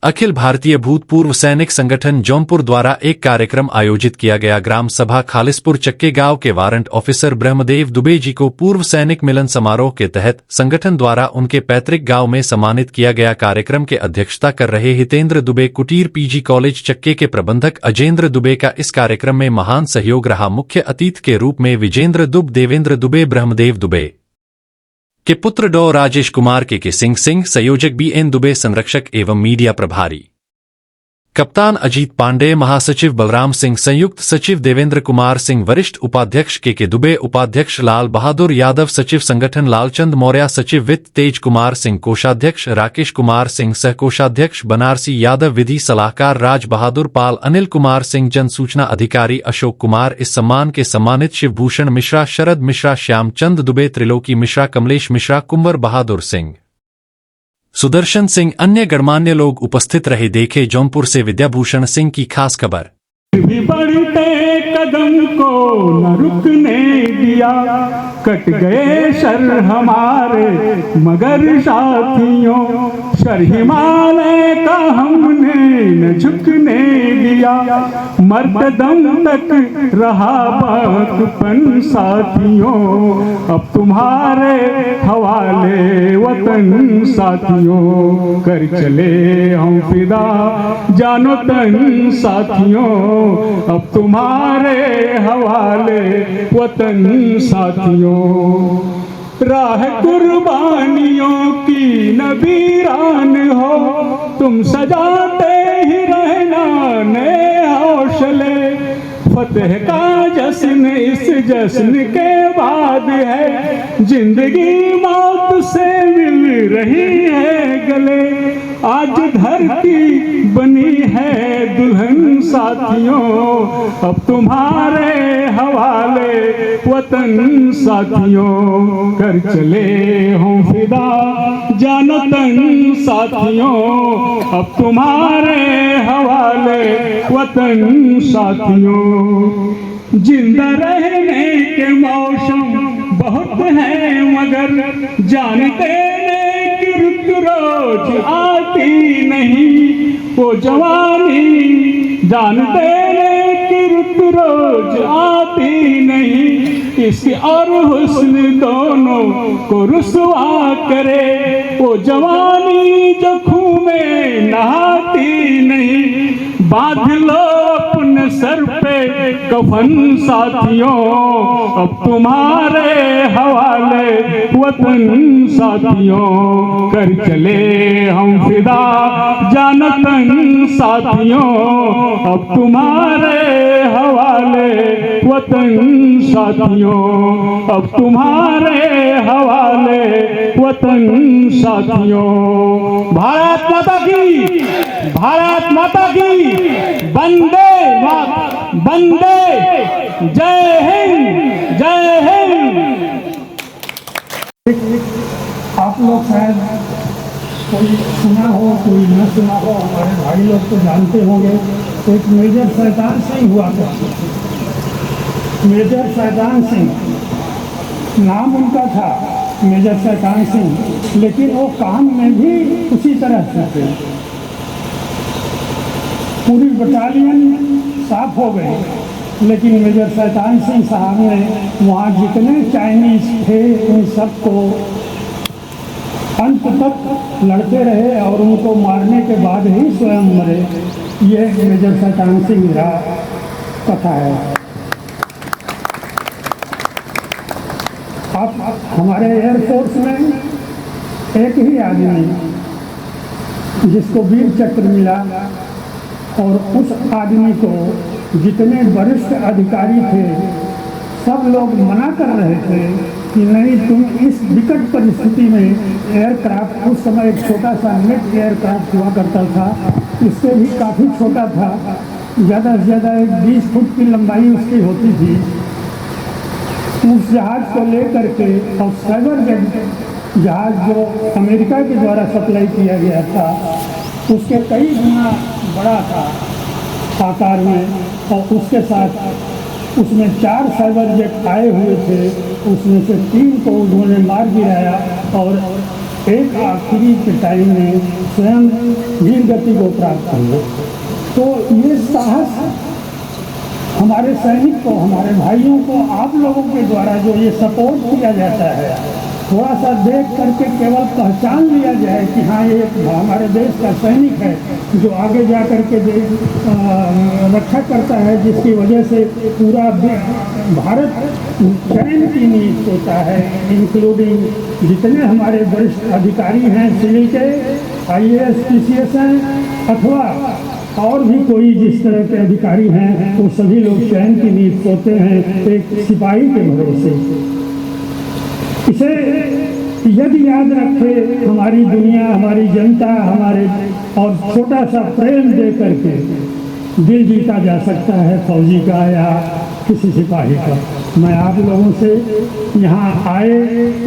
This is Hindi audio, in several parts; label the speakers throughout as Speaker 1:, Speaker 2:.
Speaker 1: अखिल भारतीय भूतपूर्व सैनिक संगठन जौनपुर द्वारा एक कार्यक्रम आयोजित किया गया। ग्राम सभा खालिसपुर चक्के गांव के वारंट ऑफिसर ब्रह्मदेव दुबे जी को पूर्व सैनिक मिलन समारोह के तहत संगठन द्वारा उनके पैतृक गांव में सम्मानित किया गया। कार्यक्रम के अध्यक्षता कर रहे हितेंद्र दुबे कुटीर पीजी कॉलेज चक्के के प्रबंधक अजेंद्र दुबे का इस कार्यक्रम में महान सहयोग रहा। मुख्य अतिथि के रूप में विजेंद्र दुब, देवेंद्र दुबे, ब्रह्मदेव दुबे के पुत्र डॉ राजेश कुमार के सिंह, संयोजक BN दुबे, संरक्षक एवं मीडिया प्रभारी कप्तान अजीत पांडे, महासचिव बलराम सिंह, संयुक्त सचिव देवेंद्र कुमार सिंह, वरिष्ठ उपाध्यक्ष के दुबे, उपाध्यक्ष लाल बहादुर यादव, सचिव संगठन लालचंद मौर्य, सचिव वित्त तेज कुमार सिंह, कोषाध्यक्ष राकेश कुमार सिंह, सहकोषाध्यक्ष बनारसी यादव, विधि सलाहकार राज बहादुर पाल, अनिल कुमार सिंह, जन सूचना अधिकारी अशोक कुमार। इस सम्मान के सम्मानित शिवभूषण मिश्रा, शरद मिश्रा, श्यामचंद दुबे, त्रिलोकी मिश्रा, कमलेश मिश्रा, कुंवर बहादुर सिंह, सुदर्शन सिंह, अन्य गणमान्य लोग उपस्थित रहे। देखे जौनपुर से विद्याभूषण सिंह की खास खबर।
Speaker 2: भी बढ़ते कदम को न रुकने दिया, कट गए सर हमारे मगर साथियों, सर हिमालय का हमने न झुकने दिया, मरते दम तक रहा बचपन साथियों, अब तुम्हारे हवाले वतन साथियों, कर चले हम फिदा जानो तन साथियों, अब तुम्हारे हवाले वतन साथियों, राह कुर्बानियों की न वीरान हो, तुम सजाते ही रहना नए हौसले, फतेह का जश्न इस जश्न के बाद है, जिंदगी मौत से मिल रही है गले, आज धरती बनी है दुल्हन साथियों, अब तुम्हारे हवाले वतन साथियों, कर चले हम फिदा जानतन साथियों, अब तुम्हारे हवाले वतन साथियों, जिंदा रहने के मौसम बहुत हैं मगर जानते हैं कि रुत रोज आती नहीं, वो जवानी जानते हैं कि रुत रोज आती नहीं, इश्क और हुस्न दोनों को रुसवा करे, वो जवानी जो खून में नहाती नहीं, बांध लो अपने सर पे कफन साथियों, अब तुम्हारे हवाले वतन साथियों, कर चले हम फिदा जानतन साथियों, अब तुम्हारे हवाले वतन साथियों, अब तुम्हारे हवाले वतन साथियों। भारत माता की, भारत माता की, वंदे मातरम, वंदे, जय हिंद, जय हिंद।
Speaker 3: आप लोग शायद कोई सुना हो कोई न सुना हो, हमारे भाई लोग तो जानते होंगे, एक मेजर शैतान सिंह हुआ करते, मेजर शैतान सिंह नाम उनका था, मेजर शैतान सिंह, लेकिन वो काम में भी उसी तरह से थे। पूरी बटालियन साफ हो गई, लेकिन मेजर शैतान सिंह साहब ने वहाँ जितने चाइनीज थे उन सबको अंत तक लड़ते रहे और उनको मारने के बाद ही स्वयं मरे। ये मेजर शैतान सिंह का कथा है। अब हमारे एयरफोर्स में एक ही आदमी जिसको वीर चक्र मिला, और उस आदमी को जितने वरिष्ठ अधिकारी थे सब लोग मना कर रहे थे कि नहीं, तुम इस विकट परिस्थिति में एयरक्राफ्ट, उस समय एक छोटा सा नेट एयरक्राफ्ट हुआ करता था, इससे भी काफ़ी छोटा था, ज़्यादा से ज़्यादा एक 20 फुट की लंबाई उसकी होती थी। उस जहाज़ को लेकर के, और साइबर जेट जहाज़ जो अमेरिका के द्वारा सप्लाई किया गया था, उसके कई गुना बड़ा था आकार में, और उसके साथ उसमें 4 साइबर जेट आए हुए थे, उसमें से 3 को उन्होंने मार गिराया और एक आखिरी पिटाई में स्वयं वीर गति को प्राप्त हुए। तो ये साहस हमारे सैनिक को, हमारे भाइयों को आप लोगों के द्वारा जो ये सपोर्ट किया जाता है, थोड़ा सा देख करके केवल पहचान लिया जाए कि हाँ ये हमारे देश का सैनिक है जो आगे जा कर के रक्षा करता है, जिसकी वजह से पूरा भारत चैन की नींव सोता है, इंक्लूडिंग जितने हमारे वरिष्ठ अधिकारी हैं सिविल के, IAS PCS हैं अथवा और भी कोई जिस तरह के अधिकारी हैं, वो सभी लोग चैन की नींव सोते हैं एक सिपाही के भरोसे। इसे यदि याद रखे हमारी दुनिया, हमारी जनता, हमारे और छोटा सा प्रेम दे करके दिल जीता जा सकता है फौजी का या किसी सिपाही का। मैं आप लोगों से यहाँ आए,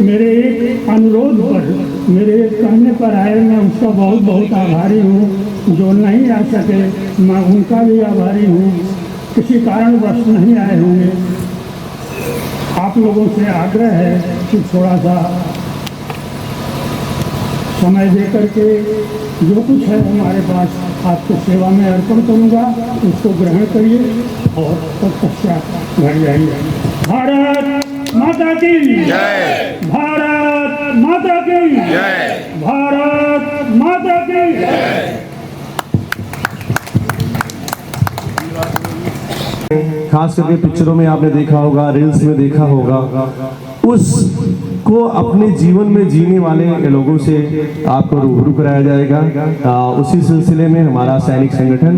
Speaker 3: मेरे एक अनुरोध पर, मेरे एक कहने पर आए, मैं उसका बहुत बहुत आभारी हूँ। जो नहीं आ सके मैं उनका भी आभारी हूँ, किसी कारणवश नहीं आए होंगे। आप लोगों से आग्रह है कि थोड़ा सा समय दे करके जो कुछ है हमारे पास आपको सेवा में अर्पण करूँगा, उसको ग्रहण करिए और तत्पश्चात घर जाइए। भारत माता की जय, भारत माता की जय, भारत माता की जय।
Speaker 4: खास करके पिक्चरों में आपने देखा होगा, रील्स में देखा होगा, उसको अपने जीवन में जीने वाले लोगों से आपको रूबरू कराया जाएगा। उसी सिलसिले में हमारा सैनिक संगठन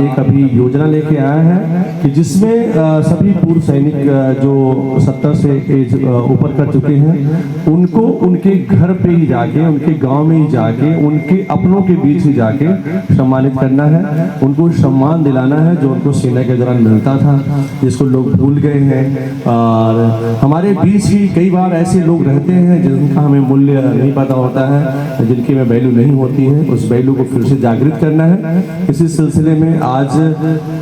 Speaker 4: एक अभी योजना लेके आया है कि जिसमें सभी पूर्व सैनिक जो 70 से एज ऊपर कर चुके हैं उनको उनके घर पे ही जाके, उनके गांव में ही जाके, उनके अपनों के बीच ही जाके सम्मानित करना है, उनको सम्मान दिलाना है जो उनको सेना के दौरान मिलता था, जिसको लोग भूल गए हैं। और हमारे बीच ही कई बार ऐसे लोग रहते हैं जिनका हमें मूल्य नहीं पता होता है, जिनकी में वैल्यू नहीं होती है, उस वैल्यू को फिर से जागृत करना है। इसी सिलसिले में आज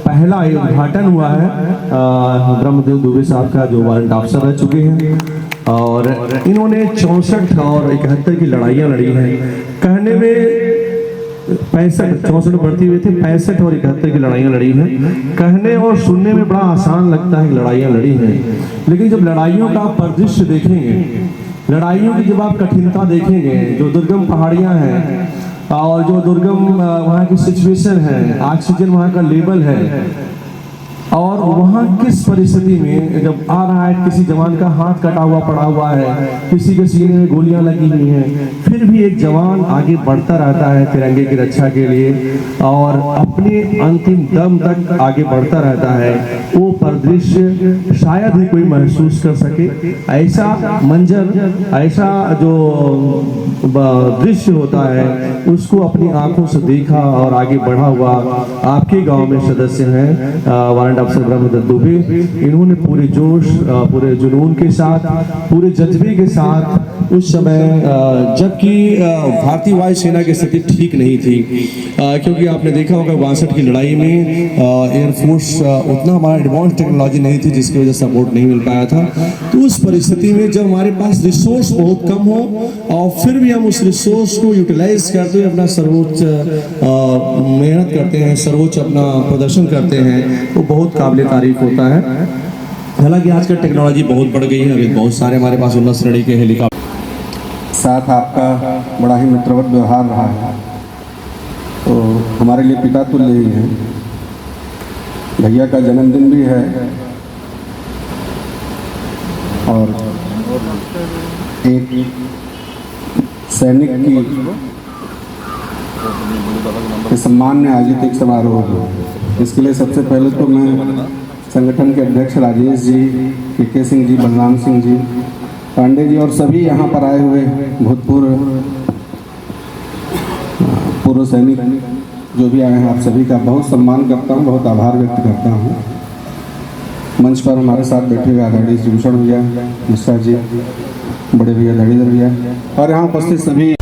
Speaker 4: पहला उद्घाटन हुआ है ब्रह्मदेव दुबे साहब का, जो वारंट ऑफिसर रह चुके हैं और इन्होंने 64 और 71 की लड़ाइयाँ लड़ी हैं। कहने में 64 बढ़ती हुई थी, 65 और 71 की लड़ाइयाँ लड़ी हैं। कहने और सुनने में बड़ा आसान लगता है कि लड़ाइयाँ लड़ी हैं, लेकिन जब लड़ाइयों का परिदृश्य देखेंगे, लड़ाइयों की जब आप कठिनता देखेंगे, जो दुर्गम पहाड़ियाँ हैं और जो दुर्गम वहाँ की सिचुएशन है, ऑक्सीजन वहाँ का लेवल है, और वहाँ किस परिस्थिति में जब आ रहा है, किसी जवान का हाथ कटा हुआ पड़ा हुआ है, किसी के सीने में गोलियां लगी हुई हैं, फिर भी एक जवान आगे बढ़ता रहता है तिरंगे की रक्षा के लिए और अपने अंतिम दम तक आगे बढ़ता रहता है। वो परिदृश्य शायद ही कोई महसूस कर सके। ऐसा मंजर, ऐसा जो दृश्य होता है उसको अपनी आंखों से देखा और आगे बढ़ा हुआ आपके गांव में सदस्य हैं वारंट ऑफिसर ब्रह्मदेव दुबे। इन्होंने पूरे जोश, पूरे जुनून के साथ, पूरे जज्बे के साथ उस समय, जबकि भारतीय वायुसेना की स्थिति ठीक नहीं थी, क्योंकि आपने देखा होगा 62 की लड़ाई में एयरफोर्स उतना हमारा एडवांस टेक्नोलॉजी नहीं थी, जिसकी वजह से सपोर्ट नहीं मिल पाया था। तो उस परिस्थिति में जब हमारे पास रिसोर्स बहुत कम हो और फिर भी हम उस रिसोर्स को यूटिलाइज करते हुए अपना सर्वोच्च मेहनत करते हैं, सर्वोच्च अपना प्रदर्शन करते हैं, वो बहुत काबिल तारीफ होता है। हालांकि आजकल टेक्नोलॉजी बहुत बढ़ गई है, अभी बहुत सारे हमारे पास उन्नत श्रेणी के हेलीकॉप्टर
Speaker 5: साथ आपका बड़ा ही मित्रवत व्यवहार रहा है, तो हमारे लिए पिता तुल्य ही है। भैया का जन्मदिन भी है और एक सैनिक के सम्मान में आयोजित एक समारोह है। इसके लिए सबसे पहले तो मैं संगठन के अध्यक्ष राजेश जी, के सिंह जी, बलराम सिंह जी, पांडे जी और सभी यहाँ पर आए हुए भूतपूर्व पूर्व सैनिक जो भी आए हैं, आप सभी का बहुत सम्मान करता हूँ, बहुत आभार व्यक्त करता हूँ। मंच पर हमारे साथ बैठे हुए आदरणीय भूषण भैया, मिश्रा जी, बड़े भैया धड़ीधर भैया और यहाँ उपस्थित सभी